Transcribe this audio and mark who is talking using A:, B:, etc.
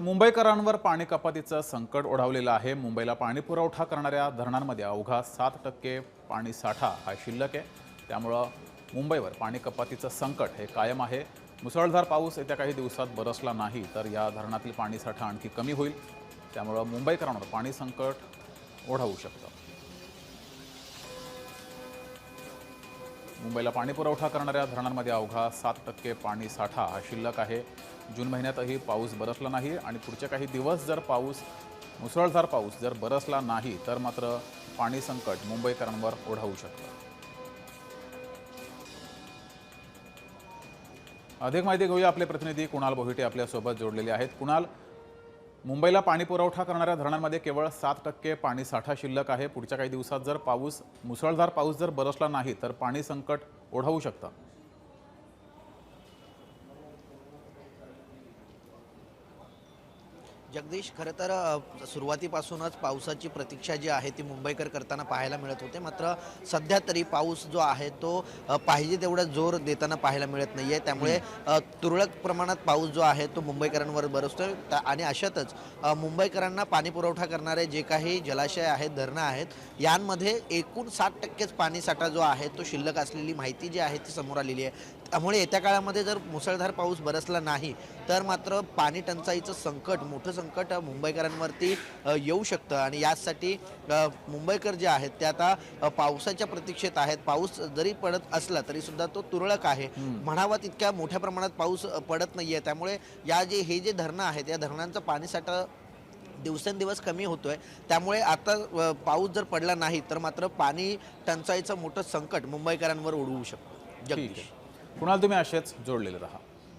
A: मुंबईकरांवर पाणी कपातीचं संकट ओढावलेलं आहे। मुंबईला पाणी पुरवठा करणाऱ्या धरणांमध्ये अवघा 7% पाणी साठा हा शिल्लक आहे। त्यामुळे मुंबईवर पाणी कपातीचं संकट हे कायम आहे। मुसळधार पाऊस येत्या काही दिवसात बरसला नाही तर या धरणातील पाणी साठा आणखी कमी होईल। त्यामुळे मुंबईकरांवर पाणी संकट ओढावू शकतं। मुंबईला पाणी पुरवठा करणाऱ्या धरणांमध्ये अवघा 7% पाणी साठा हा शिल्लक आहे। जून महिन्यातही पाऊस बरसला नाही आणि पुढचे काही दिवस जर मुसळधार पाऊस जर बरसला नाही तर मात्र पाणी संकट मुंबईकरांवर ओढावू शकतं। अधिक माहिती घेऊया, आपले प्रतिनिधी कुणाल बोहिटे आपल्यासोबत जोडलेले आहेत। कुणाल, मुंबईला पाणी पुरवठा करणाऱ्या धरणांमध्ये केवळ 7% पाणी साठा शिल्लक आहे। पुढच्या काही दिवसात जर मुसळधार पाऊस जर बरसला नाही तर पाणी संकट ओढावू शकतं।
B: जगदीश, खरं तर सुरुवातीपासूनच पावसाची प्रतीक्षा जी आहे ती मुंबईकर करताना पाहायला मिळत होते। मात्र सध्या तरी पाऊस जो आहे तो पाहिजे तेवढा जोर देताना पाहायला मिळत नाहीये। त्यामुळे तुरळक प्रमाणात पाऊस जो आहे तो मुंबईकरांवर बरसतोय आणि अशातच मुंबईकरांना पाणी पुरवठा करणारे जे काही जलाशय आहेत, धरणं आहेत, यांमध्ये एकूण 7%च पाणीसाठा जो आहे तो शिल्लक असलेली माहिती जी आहे ती समोर आलेली आहे। त्यामुळे येत्या काळामध्ये जर मुसळधार पाऊस बरसला नाही तर मात्र पाणी टंचाईचं मोठं संकट मुंबईकरांवरती येऊ शकतं आणि यासाठी मुंबईकर जे आहेत ते आता पावसाच्या प्रतीक्षेत आहेत। पाऊस जरी पडत असला तरी सुद्धा तो तुरळक आहे, म्हणावा तितक्या मोठ्या प्रमाणात पाऊस पडत नाहीये। त्यामुळे हे जे धरणं आहेत या धरणांचा पाणीसाठा दिवसेंदिवस कमी होतोय। त्यामुळे आता पाऊस जर पडला नाही तर मात्र पाणी टंचाईचं मोठं संकट मुंबईकरांवर ओढवू शकतं।
A: ठीक आहे कुणाल, तुम्ही असेच जोडलेले राहा।